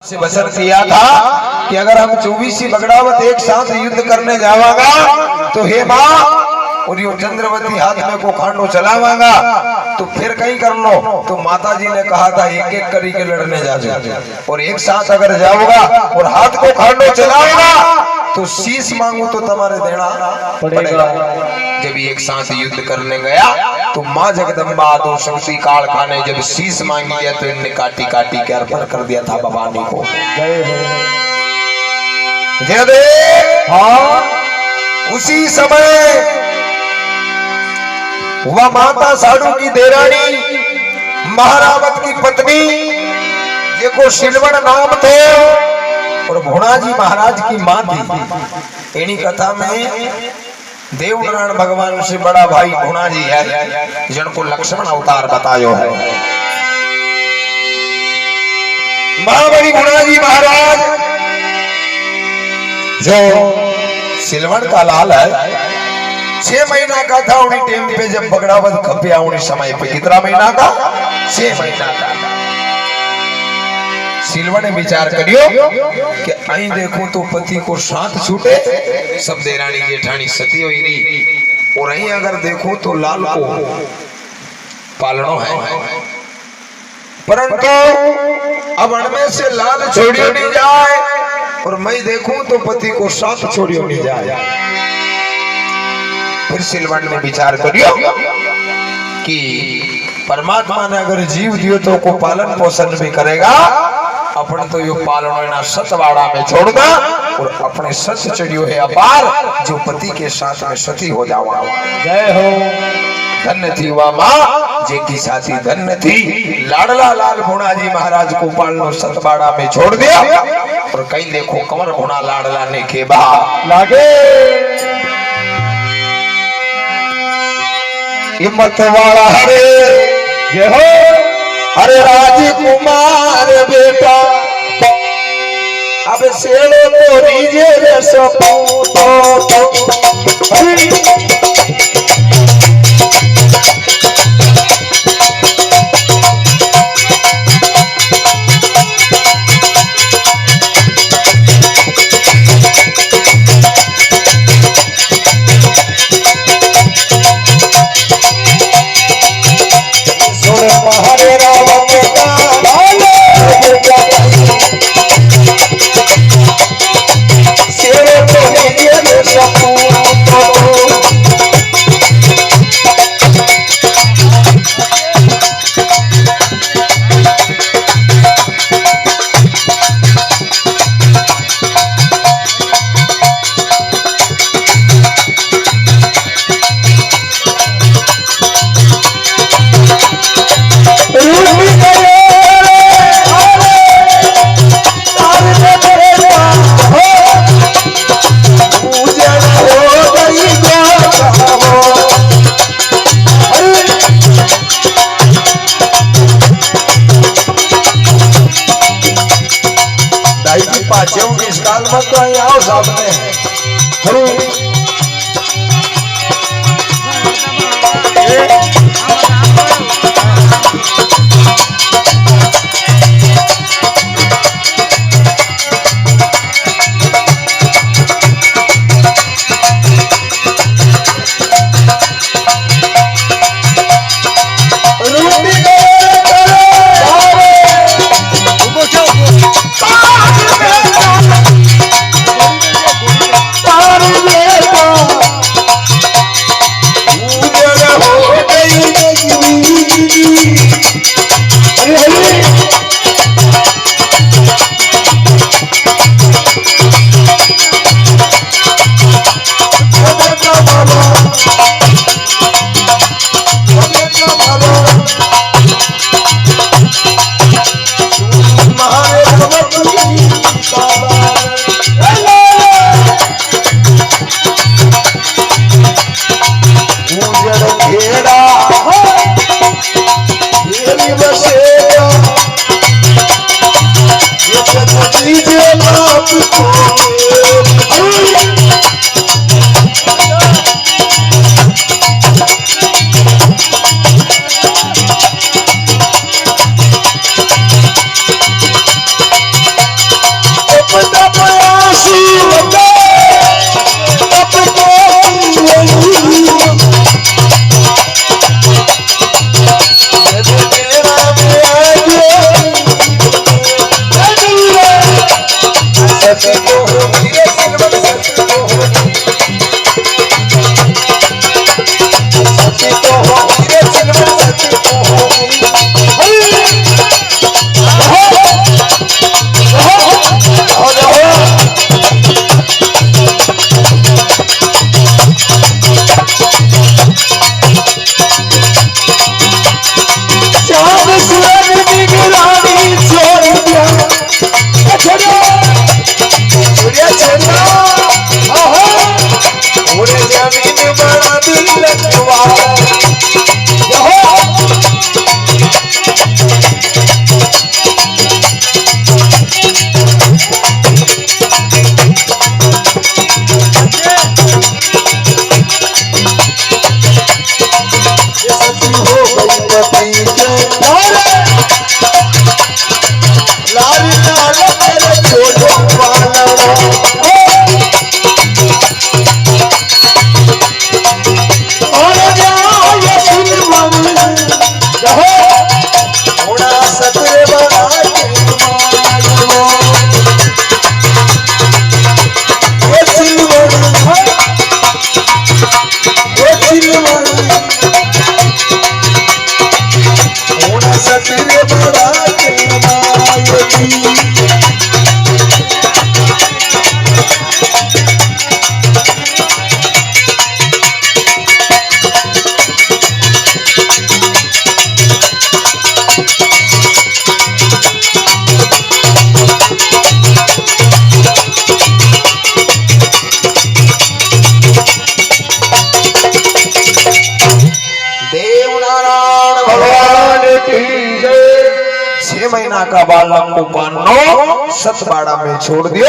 से वचन किया था कि अगर हम 24 बगड़ावत एक साथ युद्ध करने जावागा तो हे माँ और यो चंद्रवती हाथ में को खांडो चलावागा तो फिर कहीं कर लो। तो माता जी ने कहा था एक एक करी के लड़ने जा और एक साथ अगर जाओगा और हाथ को खांडो चलाओगा तो शीश मांगू तो तुम्हारे देना पड़ेगा। जब एक साथ युद्ध करने गया तो माँ जगदम्बा दो शक्ति काल खाने जब शीश मांगी गया तो इनने काटी काटी के अर्पण कर दिया था भवानी को। हाँ उसी समय वह माता साधु की देरानी महारावत की पत्नी जिसको सिलवण नाम थे और भुणाजी महाराज की मां थी। इन्हीं कथा में देवनारायण भगवान से बड़ा भाई भुणाजी है जिनको लक्ष्मण अवतार बतायो है। महाबली भुणाजी महाराज जो सिलवण का लाल है 6 महीना का था उन्हीं टाइम पे जब बगड़ावत खपिया उन्हीं समय पे। कितना महीना का 6 महीना का। सिलवा ने विचार करियो कि आई देखो तो पति को साथ छूटे सब देरानी जेठानी सती हुई रही और आई अगर देखो तो लाल को पालनो है परंतु अब अणमें से लाल छोड़ियो नहीं जाए और मैं देखूं तो पति को साथ छोड़ियो नहीं जाए। फिर सिलवण ने विचार करियो कि परमात्मा ने अगर जीव दियो तो को पालन पोषण भी करेगा अपन तो यो पालनो सतवाड़ा में छोड़ दा और अपने सच चढ़ियो है अपार जो पति के साथ में सती हो जावा। जय हो धन्य थी वह माँ जे की साथी धन्य थी। लाडला लाल भुणाजी महाराज को पालनो सतवाड़ा में छोड़ दिया और कहीं देखो कंवर भुणा लाडला ने के बाहर लागे हिम्मत वाला हरे जय हो अरे राजकुमार बेटा अब सेलो तो रीजे रे सपूतो इस काल में तो आओ सामने सती को होगी रे सिलवन सती को होगी सती को होगी रे सिलवन सती को होगी महीना का बालक को पानो सतबाड़ा में छोड़ दियो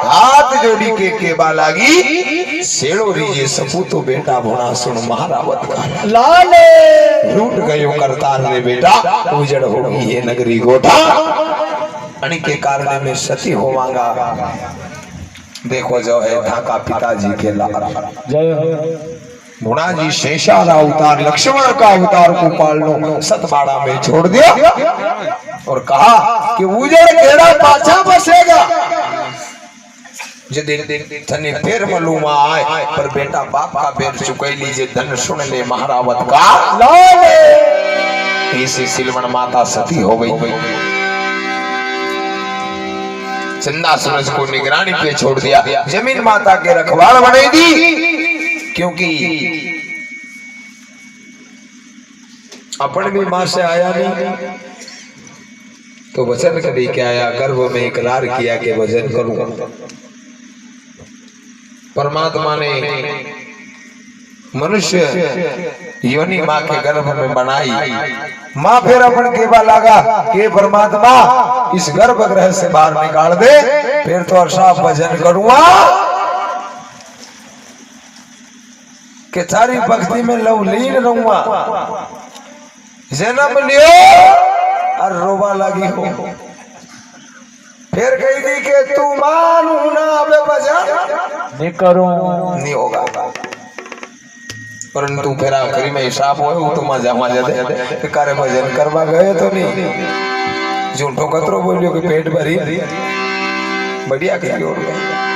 हाथ जोड़ी के बालागी सेड़ो रीजे सपूतो बेटा भोना सुन महारावत का लाले लूट गयो करतार रे बेटा उजड़ होगी ये नगरी गोठा अणि के कारण में सती होवांगा देखो जो है ढाका पिताजी के लाल जय हो मुना जी शेषा का अवतार लक्ष्मण का अवतार को पालनो सतबाड़ा में छोड़ दिया और कहा कि उजड़ केड़ा पाछा बसेगा धनी फिर मालूम आए पर बेटा बाप का बेर चुकई लीजिए धन सुन ले महारावत का इसी सिलवन माता सती हो गई चंदा सूरज को निगरानी पे छोड़ दिया जमीन माता के रखवाल बने दी क्योंकि अपन भी मां से आया नहीं तो वचन कभी क्या आया गर्भ में इकरार किया कि वचन करूं परमात्मा ने मनुष्य योनि मां के गर्भ में बनाई मां फिर अपन केवा लगा कि परमात्मा इस गर्भगृह से बाहर निकाल दे फिर तो अर्षा भजन करूंगा कि सारी भक्ति में लवलीन रहूंगा जन्म लियो और रोवा लगी हो फिर कही थी कि तू मानू ना अबे भजन नहीं करूं नहीं होगा परंतु फिर आखिरी में हिसाब हो तो मजा दे करे भजन करवा गए तो नहीं झूठो कतरो बोलियो कि पेट भरी बढ़िया कही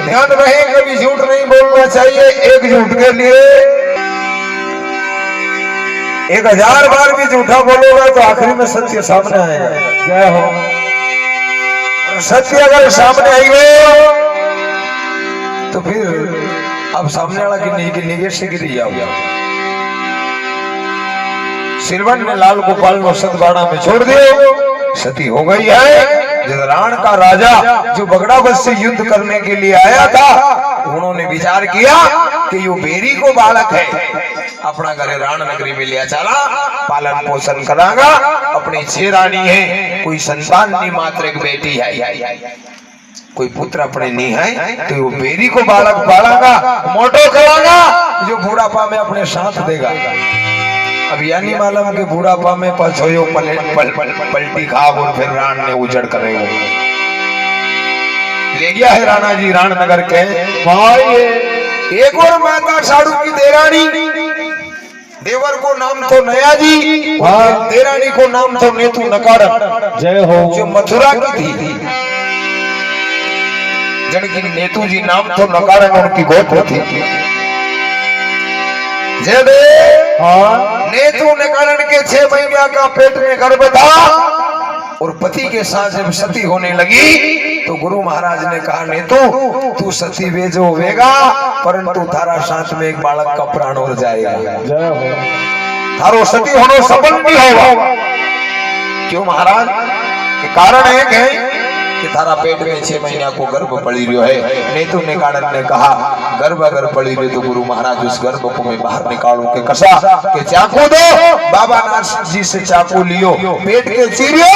ध्यान रहे कभी झूठ नहीं बोलना चाहिए एक झूठ के लिए 1000 बार भी झूठा बोलोगे तो आखिरी में सत्य सामने आएगा जय हो और सत्य अगर सामने आई गए तो फिर अब सामने वाला की निगेट से गिर जाओगे सिलवन ने लाल गोपाल को सतबाड़ा में छोड़ दिया सती हो गई है जदरान का राजा जो बगड़ावत से युद्ध करने के लिए आया था उन्होंने विचार किया कि यो बेरी को बालक है अपना घरे राण नगरी में लिया चला पालन पोषण करागा अपनी 6 रानी है कोई संतान नहीं मात्र एक बेटी है कोई पुत्र अपने नहीं है तो वो बेरी को बालक पालागा मोटो करागा जो बुढ़ापा में अपने साथ देगा अब यानी मालूम के बुढ़ापा में पछोयो पलटी खा और फिर राण ने उजड़ करे ले गया है राणा जी राणनगर के भाई एक और माता साड़ू की देरानी देवर को नाम तो नया जी, देरानी को नाम तो नेतु नकारन। जय हो। जो मथुरा की थी, जिनकी नेतु जी नाम तो नकारन, उनकी गोत्र थी। जय दे। नेतु नकारन के 6 महीने का पेट में गर्भ था और पति के साथ जब सती होने लगी तो गुरु महाराज ने कहा, नेतु तू सती वेजो होवेगा, परंतु थारा साथ में एक बालक का प्राण हो जाएगा। जय हो। थारो सती होनो सफल नहीं होगा। क्यों महाराज? के कारण एक है कि थारा पेट में 6 महीना को गर्भ पड़ी रहो है। नेतु निकालन ने कहा, गर्भ अगर पड़ी रही तो गुरु महाराज उस गर्भ को मैं बाहर निकालूं के कसा के चाकू दो। बाबा नाथ जी से चाकू लियो, पेट के चीरियो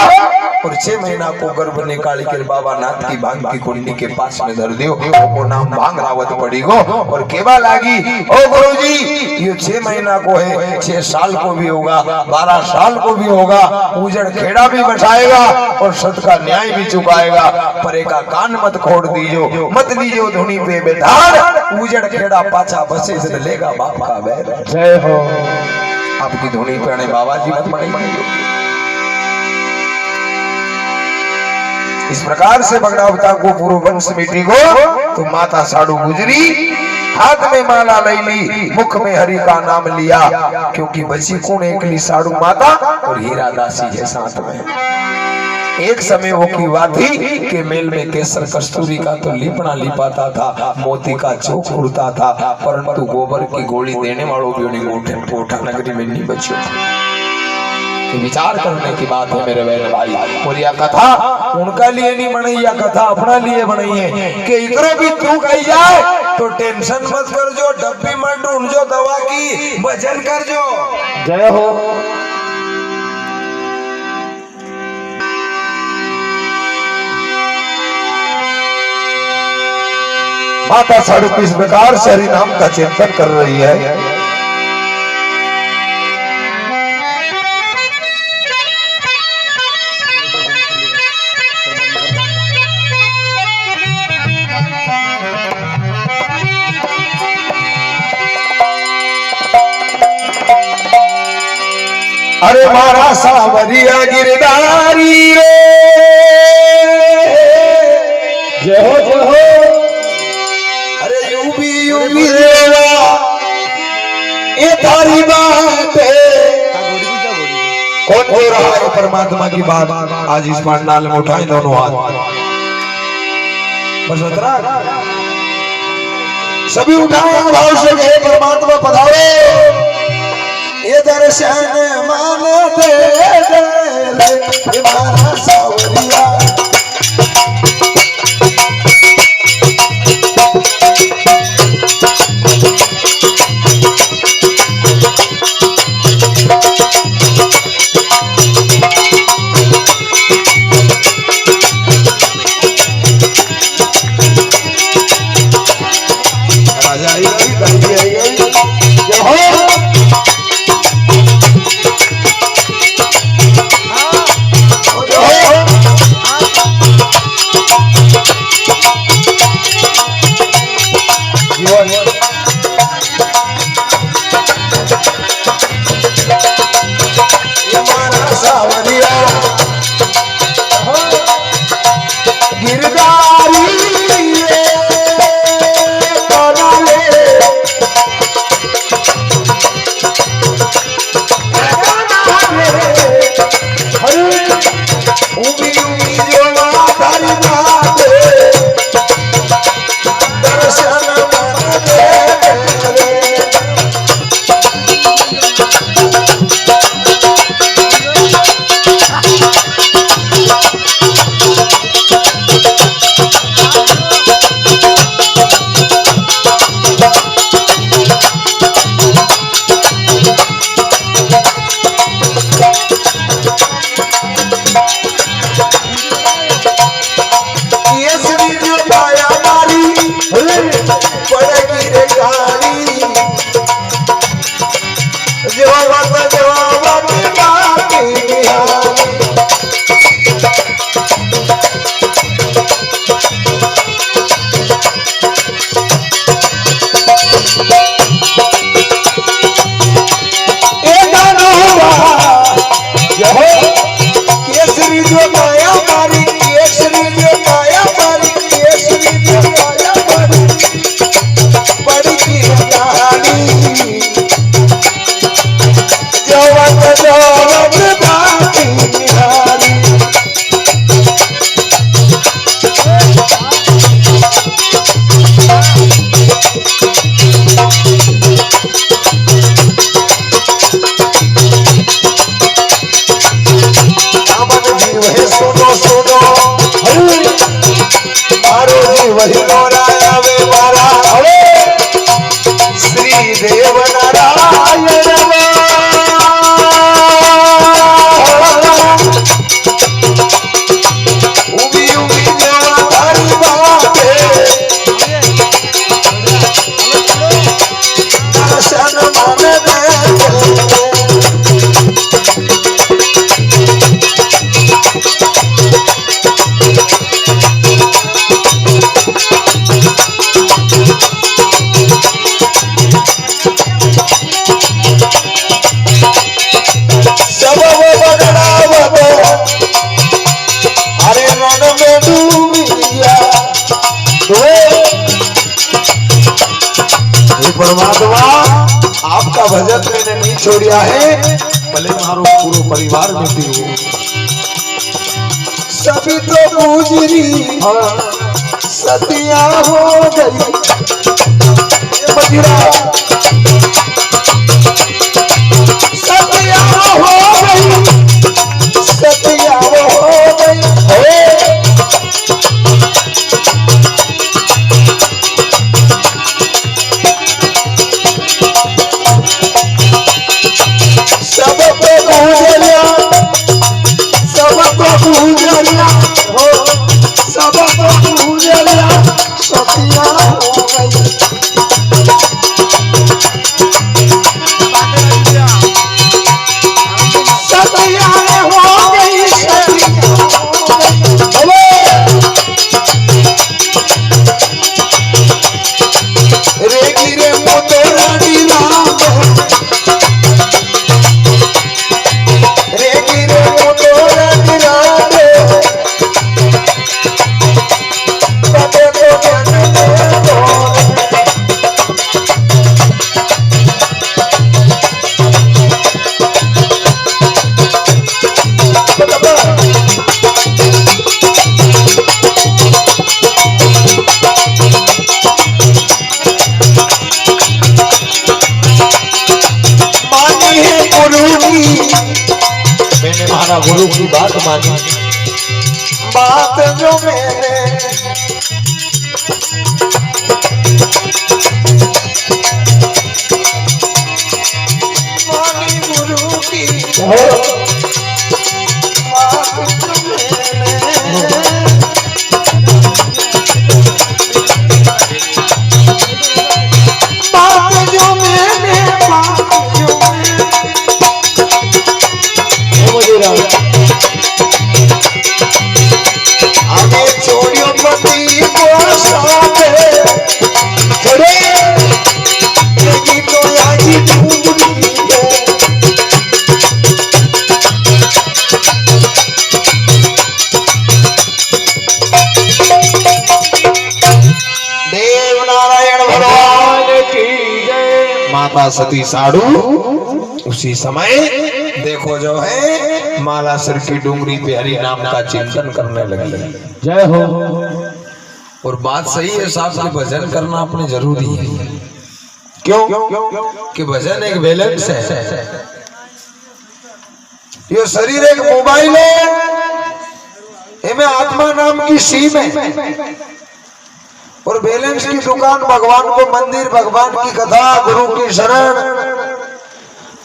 और 6 महीना को गर्भ निकाल कर बाबा नाथ की भांग की कुंडी के पास में धर दियो। वो नाम भांग रावत पड़ी गो और केवा लागी, ओ गुरु जी ये 6 महीना को है, 6 साल को भी होगा, 12 साल को भी होगा, उजड़ खेड़ा भी बचाएगा और सत का न्याय भी चुकाएगा, परे का कान मत खोड़ दीजो, मत लीजो धुनी पे बेधार, उजड़ खेड़ा पाछा बसे से लेगा बाप का बैर। जय हो। आपकी धुनी पे बाबा जी मत मणियो। इस प्रकार से बगड़ावता को पूर्व वंश मिटी गो तो माता साड़ू गुजरी, हाथ में माला ले ली, मुख में हरि का नाम लिया, क्योंकि बची कौन एकली साड़ू माता और हीरा दासी है साथ में। एक समय वो की बात थी कि मेल में केसर कस्तूरी का तो लिपना लिपाता था, मोती का चौक उड़ता था, परंतु गोबर की गोली देने वालों भी कोठा नगरी में नहीं बची। विचार करने की बात है मेरे बहन भाई। और यह कथा उनका लिए नहीं बनाई, यह कथा अपना लिए बनाई है कि इकरो भी तू कही जाए तो टेंशन मत कर जो, डब्बी मत ढूंढ जो, दवा की भजन कर जो। जय हो। माता साड़ू किस प्रकार से हरि नाम का चिंतन कर रही है। अरे मारा सावरिया गिरधारी रे, जय हो जय हो। अरे यूबी रेवा ये तारी बात है। कौन हो रहा है परमात्मा की बात? आज इस पंडाल में उठाए दोनों हाथ, बस उतरा सभी उठाए भाव से गए, परमात्मा पधारो, ये दर्शन मान दे दे मारा सावरिया। परमात्मा आपका भजन मैंने नहीं छोड़ा है, भले मारो पूरा परिवार में भी हो। सभी तो गुजरी सतिया हो गई मदिरा, सतिया हो गई, सतिया हो गई सबको गुजरिया, सबको गुजरिया हो, सबको गुजरिया सतिया हो गई। सतिया हो गई, सतिया हो गई। रे गिरे मोतेरा नीला गुरु की बात मानी, बात जो मैंने मानी, गुरु की बात जो मैंने, बात जो मैंने, बात जो आगे छोड़ियो पति को साथे छोड़े, लेकिन तो याजी ढूंढनी है। देव नारायण भगवान की जय। माता सती साधु उसी समय देखो जो है मालासर की डूंगरी पे हरि नाम का चिंतन करने लगी। जय हो। और बात सही है साहब कि भजन करना अपने जरूरी है। क्यों कि भजन एक बैलेंस है। ये शरीर एक मोबाइल है, इनमें आत्मा नाम की सीम है, और बैलेंस की दुकान भगवान को मंदिर, भगवान की कथा, गुरु की शरण।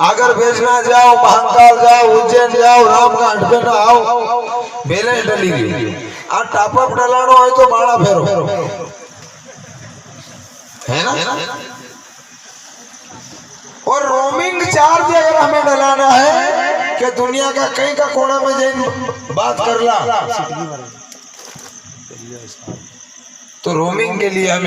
अगर बेचना जाओ, महाकाल जाओ, उज्जैन जाओ, रामघाट पे ना आओ, बैलेंस डली गई। आ टॉपअप डलानो है तो माड़ा फेरो है ना। और रोमिंग चार्ज अगर हमें डलाना है कि दुनिया का कहीं का कोना में जाइन बात कर ला, तो रोमिंग के लिए हमें